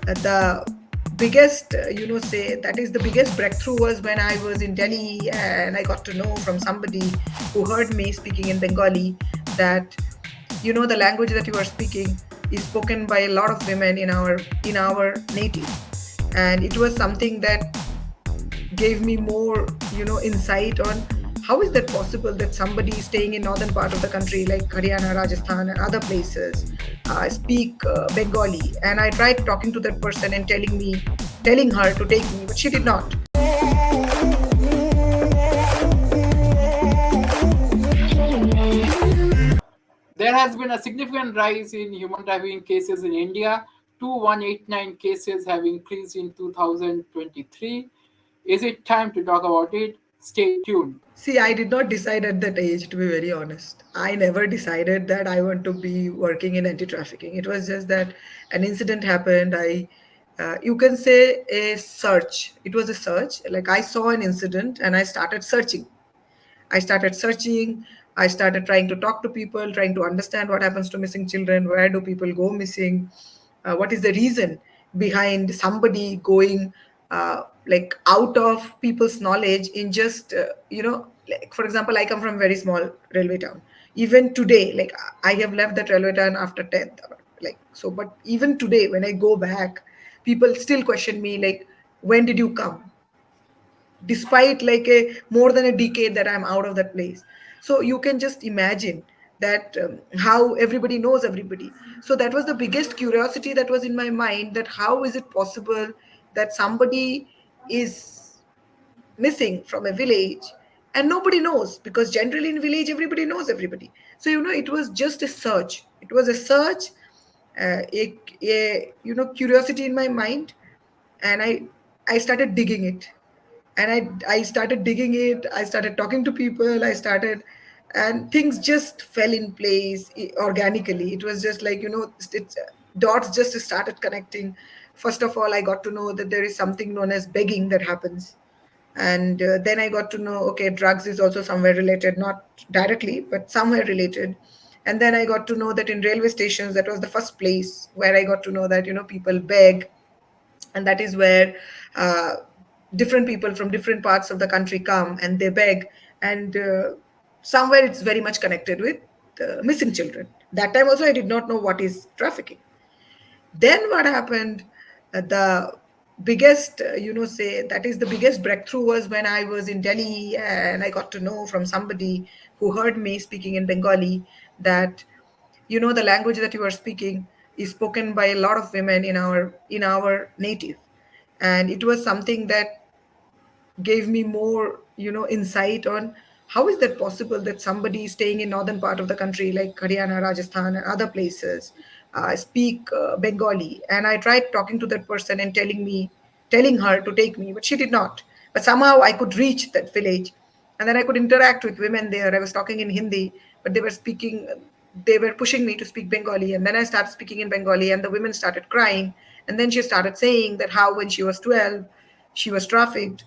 The biggest, say that is the biggest breakthrough was when I was in Delhi and I got to know from somebody who heard me speaking in Bengali that the language that you are speaking is spoken by a lot of women in our native, and it was something that gave me more insight on how is that possible that somebody staying in northern part of the country like Haryana, Rajasthan and other places speak Bengali. And I tried talking to that person and telling her to take me, but she did not. There has been a significant rise in human trafficking cases in India. 2189 cases have increased in 2023. Is it time to talk about it? Stay tuned. See, I did not decide at that age, to be very honest. I never decided that I want to be working in anti-trafficking. It was just that an incident happened. You can say a search. It was a search. Like I saw an incident and I started searching. I started searching. I started trying to talk to people, trying to understand what happens to missing children. Where do people go missing? What is the reason behind somebody going like out of people's knowledge in just like for example, I come from a very small railway town. Even today, like I have left that railway town after 10th, like so. But even today, when I go back, people still question me like, when did you come, despite like a more than a decade that I'm out of that place. So you can just imagine that how everybody knows everybody. So that was the biggest curiosity that was in my mind, that how is it possible that somebody is missing from a village and nobody knows, because generally in village everybody knows everybody. So it was just a search. It was a search, a curiosity in my mind. And I started digging it. And I started digging it. I started talking to people. I started, and things just fell in place organically. It was just like dots just started connecting. First of all, I got to know that there is something known as begging that happens. And then I got to know, okay, drugs is also somewhere related, not directly but somewhere related. And then I got to know that in railway stations, that was the first place where I got to know that people beg. And that is where uh, different people from different parts of the country come and they beg. And somewhere it's very much connected with missing children. That time also I did not know what is trafficking. Then what happened, the biggest, say that is the biggest breakthrough was when I was in Delhi and I got to know from somebody who heard me speaking in Bengali that the language that you are speaking is spoken by a lot of women in our native. And it was something that gave me more insight on how is that possible that somebody staying in northern part of the country like Haryana, Rajasthan and other places speak Bengali. And I tried talking to that person and telling her to take me, but she did not. But somehow I could reach that village, and then I could interact with women there. I was talking in Hindi, but they were pushing me to speak Bengali. And then I started speaking in Bengali, and the women started crying. And then she started saying that how when she was 12, she was trafficked.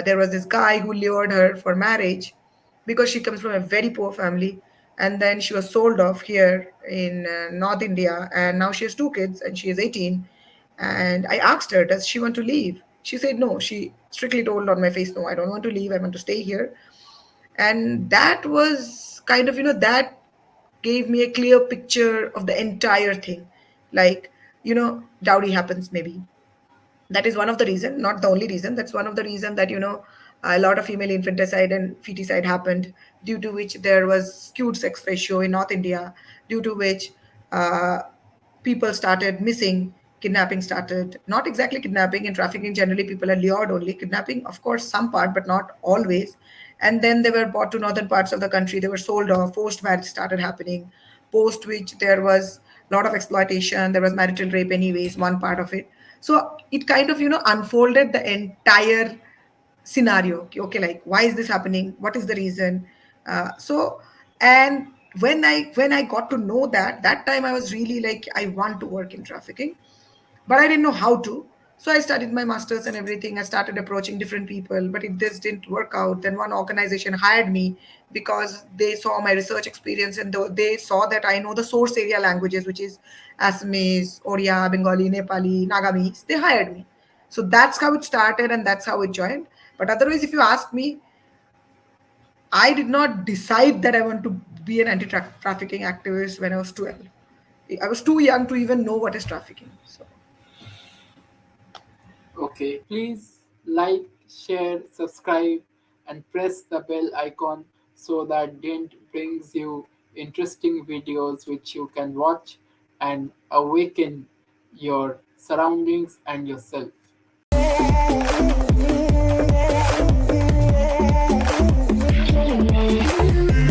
There was this guy who lured her for marriage because she comes from a very poor family. And then she was sold off here in North India. And now she has two kids and she is 18. And I asked her, does she want to leave? She said no. She strictly told on my face, no, I don't want to leave. I want to stay here. And that was kind of, that gave me a clear picture of the entire thing. Like, dowry happens maybe. That is one of the reason, not the only reason. That's one of the reason that a lot of female infanticide and feticide happened, due to which there was skewed sex ratio in North India, due to which uh, people started missing. Kidnapping started, not exactly kidnapping. In trafficking generally people are lured only. Kidnapping of course some part but not always. And then they were brought to northern parts of the country, they were sold off, forced marriage started happening, post which there was a lot of exploitation, there was marital rape anyways, one part of it. So it kind of unfolded the entire scenario. Okay, okay, like why is this happening, what is the reason? So and when I got to know that, that time I was really like, I want to work in trafficking, but I didn't know how to. So I studied my masters and everything. I started approaching different people, but it just didn't work out. Then one organization hired me because they saw my research experience, and they saw that I know the source area languages, which is Assamese, Odia, Bengali, Nepali, Nagamese. They hired me. So that's how it started, and that's how it joined. But otherwise, if you ask me, I did not decide that I want to be an anti-trafficking activist when I was 12. I was too young to even know what is trafficking. So Okay, please like, share, subscribe, and press the bell icon so that Dynt brings you interesting videos which you can watch and awaken your surroundings and yourself.